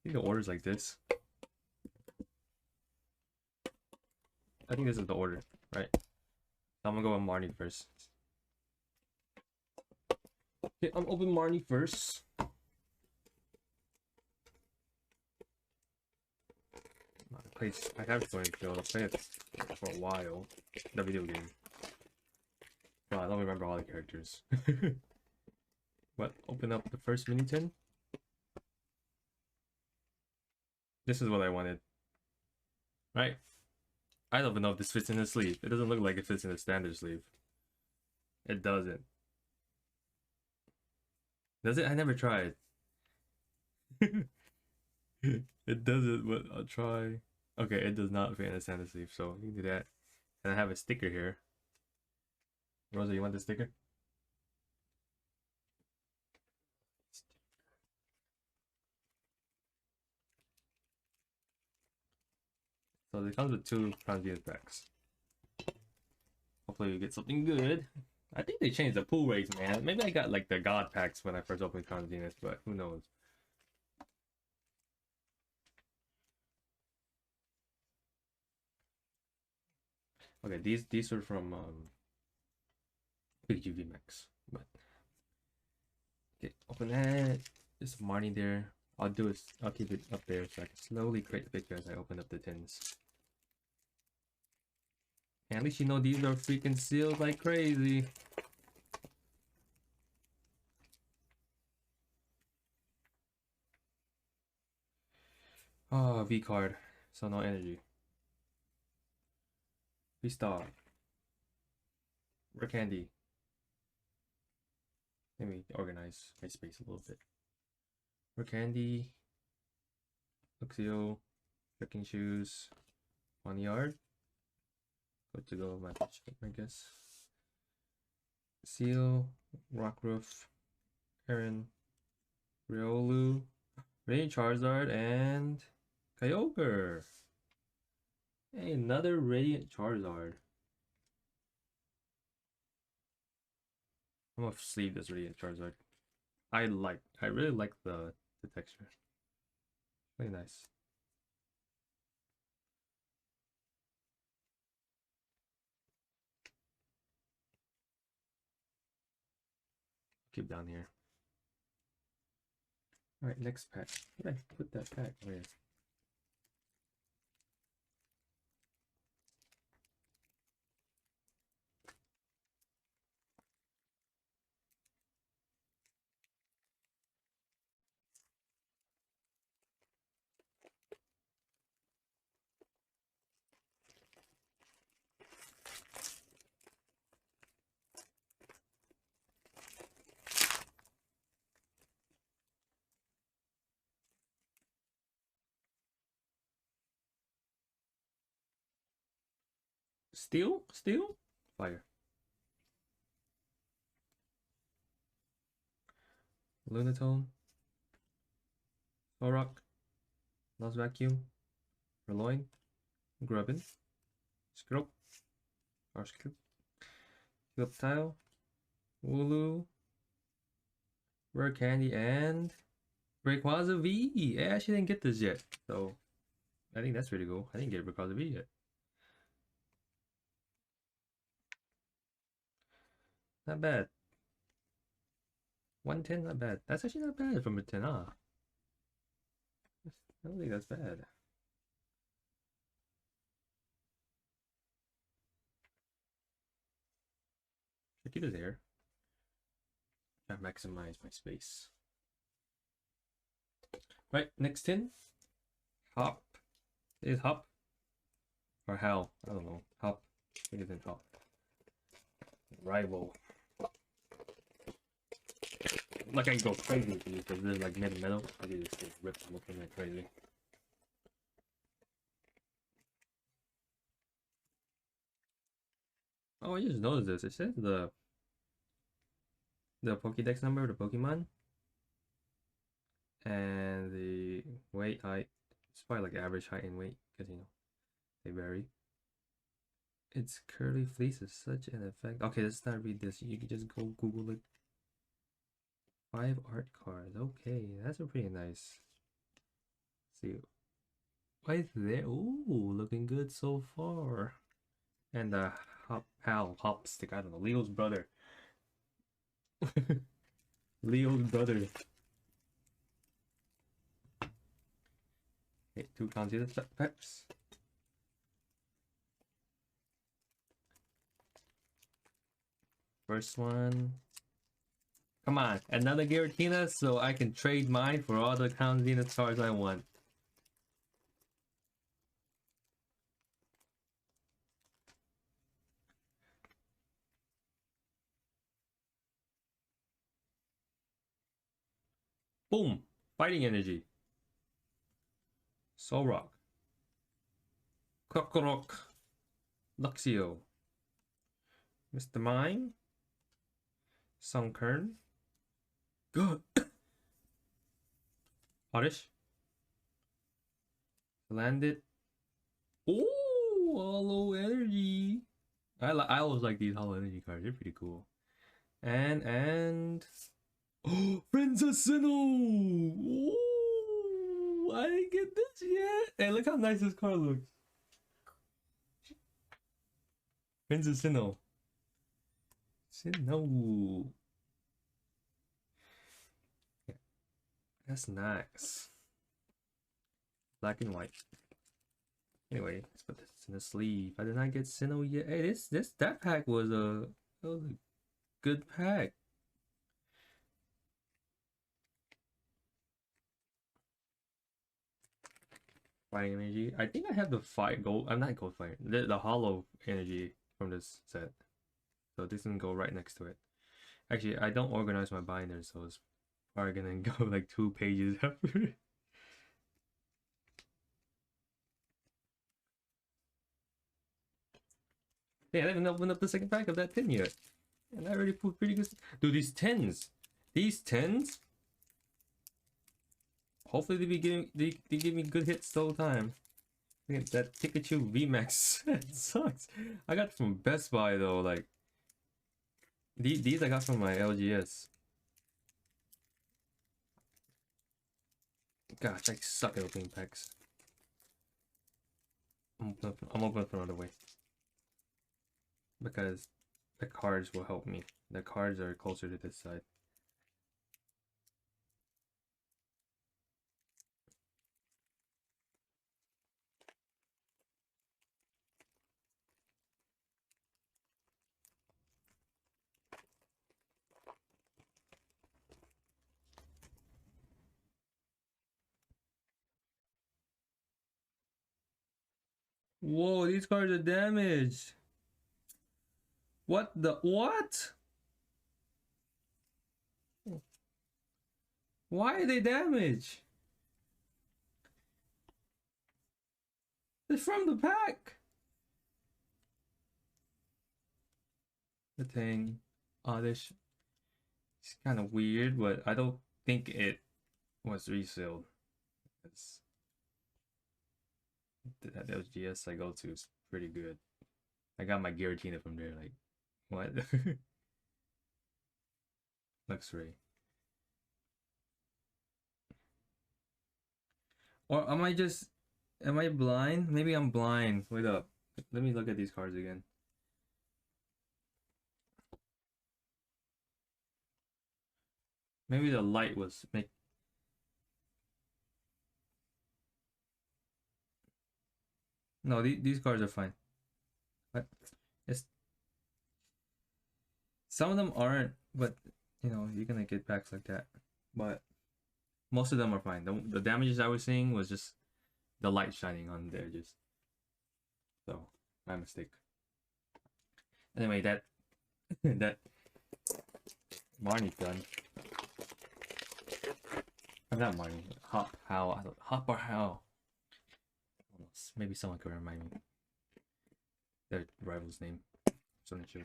think the order's like this. I think this is the order, right? I'm gonna go with Marnie first. Okay, I'm open Marnie first. I have Sonic Kill. I played it for a while. The video game. Well, I don't remember all the characters. But open up the first mini tin. This is what I wanted. Right? I don't even know if this fits in the sleeve. It doesn't look like it fits in the standard sleeve. It doesn't. Does it? I never tried. It doesn't, but I'll try. Okay, it does not fit in the standard sleeve, so you can do that. And I have a sticker here. Rosa, you want the sticker? So it comes with 2 transient packs. Hopefully we get something good. I think they changed the pool rates, man. Maybe I got like the god packs when I first opened Zenith, but who knows. Okay, these are from Big UV Max. But okay, open that. There's Marnie there. I'll keep it up there so I can slowly create the picture as I open up the tins. And at least you know these are freaking sealed like crazy. Oh, V card. So no energy. V-Star. Rare Candy. Let me organize my space a little bit. Rare Candy. Luxio. Trekking Shoes. On yard. Good to go, my I guess. Seal. Rock Roof. Aaron. Riolu. Radiant Charizard and Kyogre. Hey, another Radiant Charizard. I'm gonna sleeve this Radiant Charizard. I really like the texture. Really nice. Keep down here. Alright, next pack. Where did I put that pack? Oh, yeah. Steel? Steel? Fire. Lunatone. Solrock. Lost Vacuum. Verloin. Grubbin. Scrope. Arschcube. Tile. Wooloo. Rare Candy and Rayquaza V. I actually didn't get this yet, so I think that's pretty cool. I didn't get Rayquaza V yet. Not bad. 110, not bad. That's actually not bad from a 10, huh? I don't think that's bad. Should keep it there. I maximize my space. Right, next 10. Hop. Is Hop? Or Hal? I don't know. Hop. I think it's in Hop. Rival. Like I can go crazy with these because this is like metal. I can just get ripped looking like crazy. Oh, I just noticed this. It says the Pokédex number of the Pokemon and the weight, height. It's probably like average height and weight because you know they vary. Its curly fleece is such an effect. Okay, let's not read this. You can just go Google it. 5 art cards. Okay, that's a pretty nice. see. Right there. Ooh, looking good so far. And the hop stick. I don't know. Leo's brother. Leo's brother. Okay, 2 concealer packs. First one. Come on, another Giratina so I can trade mine for all the Count Zenith cards I want. Boom! Fighting energy. Solrock. Kokorok. Luxio. Mr. Mime. Sunkern. Good. Oddish. Landed. Ooh, hollow energy. I always like these hollow energy cards. They're pretty cool. And oh, Friends of Sinnoh! Ooh, I didn't get this yet. Hey, look how nice this card looks. Friends of Sinnoh. Sinnoh. Yeah, that's nice. Black and white. Anyway, let's put this in the sleeve. I did not get Sinnoh yet. Hey, that pack was a good pack. Fighting energy. I think I have the gold. I'm not gold fire. The hollow energy from this set. So this can go right next to it. Actually, I don't organize my binder, so it's probably gonna go like 2 pages after. Hey, I haven't opened up the second pack of that tin yet. And I already put pretty good. Dude, these tins. Hopefully they give me good hits the whole time. Look at that Pikachu VMAX. That sucks. I got from Best Buy though, like these I got from my LGS. Gosh, I suck at opening packs. I'm opening from another way. Because the cards will help me. The cards are closer to this side. Whoa, these cards are damaged. What? Why are they damaged? They're from the pack. The thing. This it's kind of weird, but I don't think it was resealed. It's, that LGS I go to is pretty good. I got my Giratina from there. Like, what? Luxray. Or am I blind? Maybe I'm blind. Wait up. Let me look at these cards again. Maybe the light was make. No, these cards are fine. But it's some of them aren't, but you know, you're gonna get packs like that. But most of them are fine. The damages I was seeing was just the light shining on the edges. So my mistake. Anyway, that that Marnie's done. I'm not Marnie. Hop or How. Maybe someone could remind me their rival's name. So I'm not sure.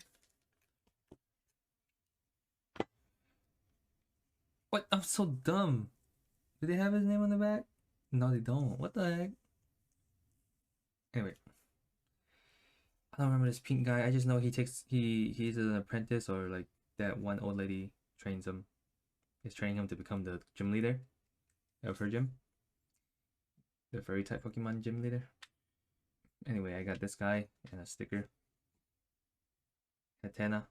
What? I'm so dumb. Do they have his name on the back? No, they don't. What the heck? Anyway, I don't remember this pink guy. I just know he's an apprentice, or like that one old lady trains him. Is training him to become the gym leader of her gym. The fairy type Pokemon gym leader. Anyway, I got this guy and a sticker. Hatena.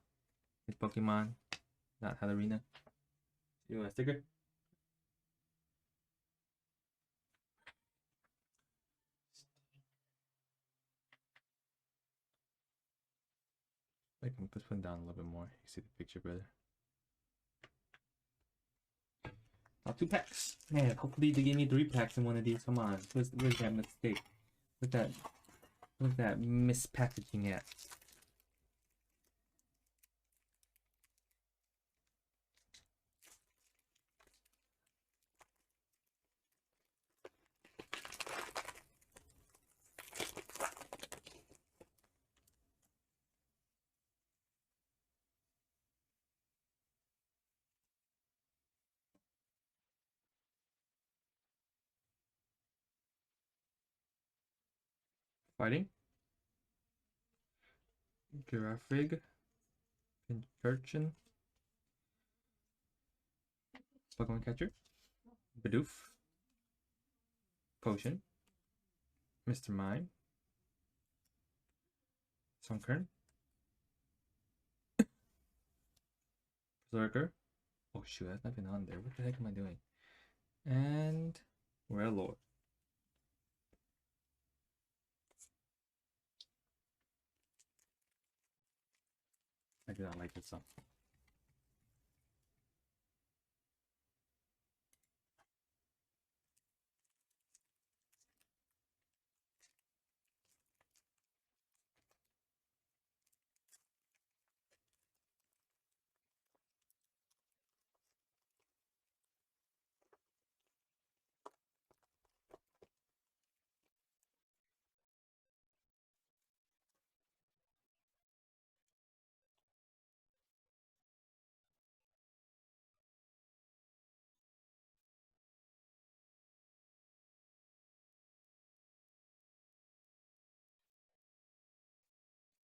His Pokemon. Not Halarina. You want a sticker? I can put this one down a little bit more. You see the picture better. Now 2 packs. Man, hopefully they give me 3 packs in one of these. Come on. Where's that mistake? Where's that mispackaging at? Fighting. Giraffig. Pincurchin. Pokemon Catcher. Bidoof. Potion. Mr. Mime. Sunkern. Berserker. Oh shoot, that's nothing on there. What the heck am I doing? And Lord. I do not like this song.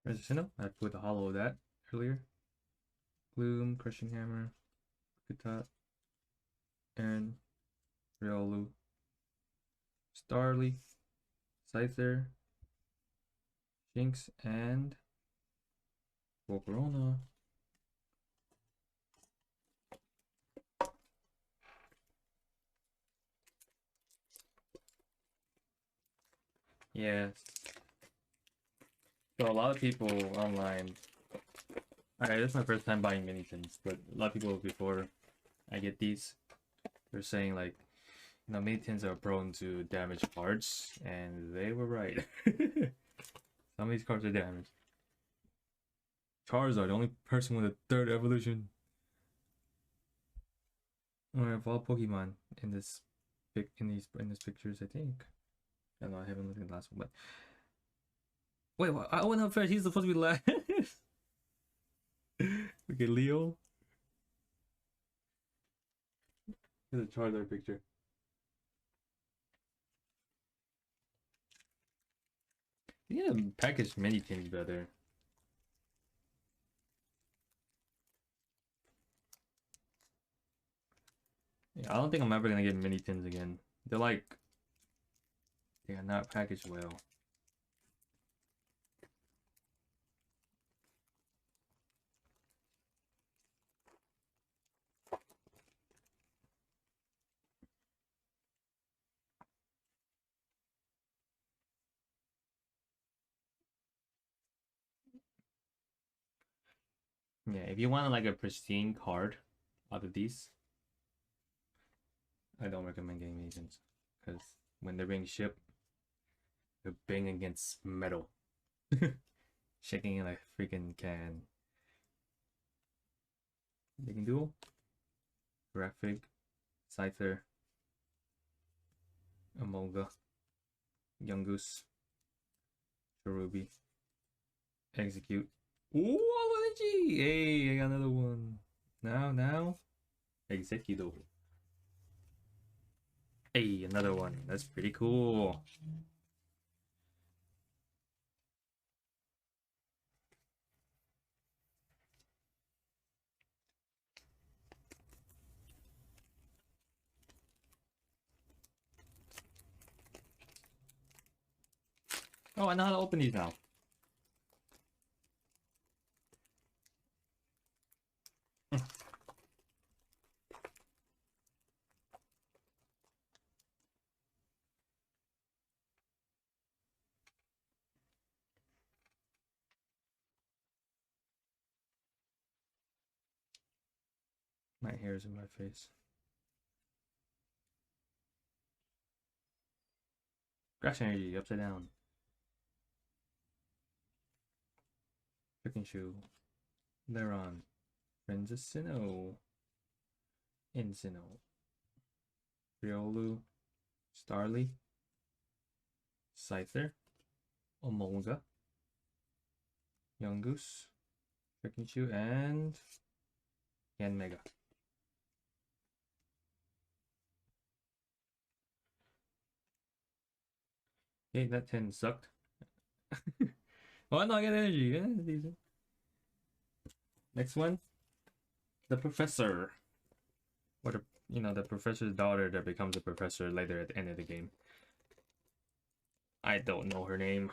There's a Sinnoh. I put the hollow of that earlier. Gloom, Crushing Hammer, Kutat, Aaron, Riolu, Starly, Scyther, Jinx, and Volcarona. Yes. So a lot of people online. Alright, this is my first time buying mini tins, but a lot of people before I get these, they're saying like, you know, mini tins are prone to damage cards, and they were right. Some of these cards are damaged. Charizard, the only person with a 3rd evolution. Alright, of all Pokemon in this pictures, I think. I don't know, I haven't looked at the last one, but wait, what? I went up first. He's supposed to be last. Okay, Leo. Here's a Charizard picture. You need to package many things better. Yeah, I don't think I'm ever gonna get mini tins again. They're like, they are not packaged well. Yeah, if you want like a pristine card out of these, I don't recommend getting mini tins because when they're being shipped, they're banging against metal, shaking it like a freaking can. They can duel, Graphic, Scyther, Emolga, Yungoos, Cherubi, Execute. Ooh, Allergy! Hey, I got another one. Now, Execute. Hey, another one. That's pretty cool. Oh, I know how to open these now. My hair's in my face. Grass energy, upside down. Chicken shoe. Neuron. Renzicino. Incino. Riolu. Starly. Scyther. Omolga. Young Goose. Chicken shoe and Yanmega. Okay, that 10 sucked. Well, no, I get energy. Yeah, decent. Next one. The Professor. What a, the professor's daughter that becomes a professor later at the end of the game. I don't know her name.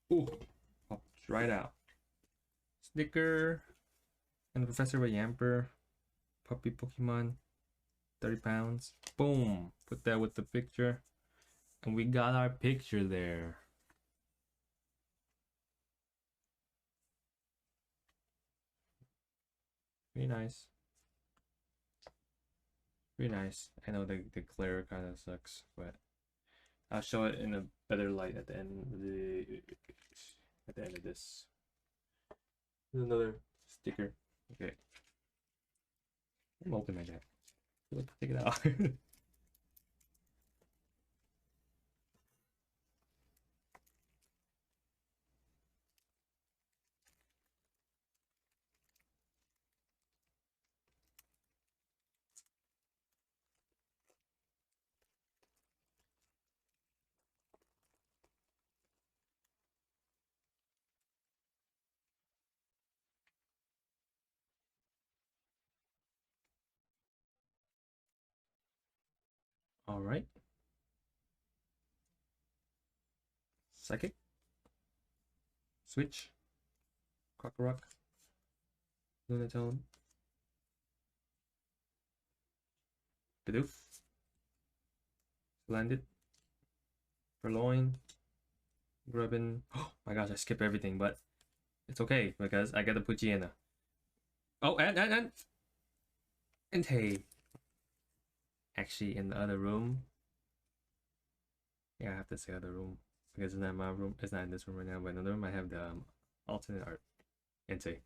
Ooh, popped right out. Sticker. And the Professor with Yamper. Puppy Pokemon. 30 pounds. Boom. Put that with the picture. And we got our picture there. Pretty nice. Pretty nice. I know the glare kind of sucks, but I'll show it in a better light at the end of this. There's another sticker. Okay. I'm open my jack. Let's take it out. All right. Psychic. Switch. Crocorock. Lunatone. Bidoof. Landed. Purloin. Grubbin. Oh my gosh, I skip everything, but it's okay because I get the Poochyena. Oh, and hey. Actually, in the other room. Yeah, I have to say other room because it's not my room. It's not in this room right now, but in another room I have the alternate art. Entei.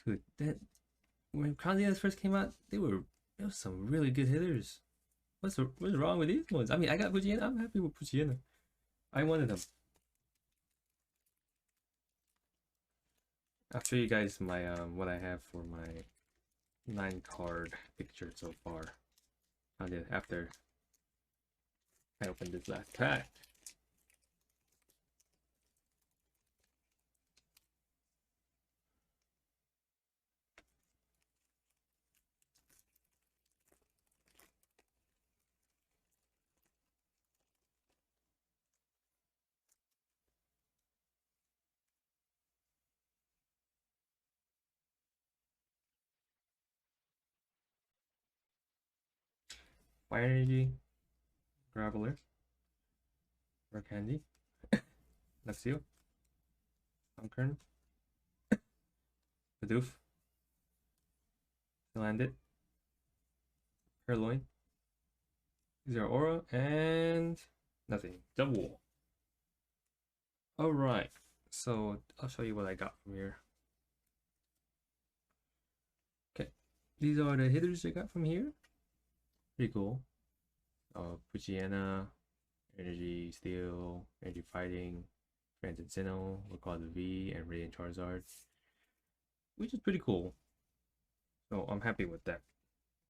Dude, that when Crown Zenith first came out, there was some really good hitters. What's wrong with these ones? I mean, I got Poochyena. I'm happy with Poochyena. I wanted them. I'll show you guys my what I have for my 9-card picture so far. I did after I opened this last pack. Fire Energy, Graveler, Rock Candy, Luxio, Sunkern, Bidoof, Landed, Purloin, Zero Aura, and nothing. Double. Alright, so I'll show you what I got from here. Okay, these are the hitters I got from here. Pretty cool. Poochyena, Energy Steel, Energy Fighting, Transit Sinnoh, Rayquaza V, and Radiant Charizard, which is pretty cool. So I'm happy with that.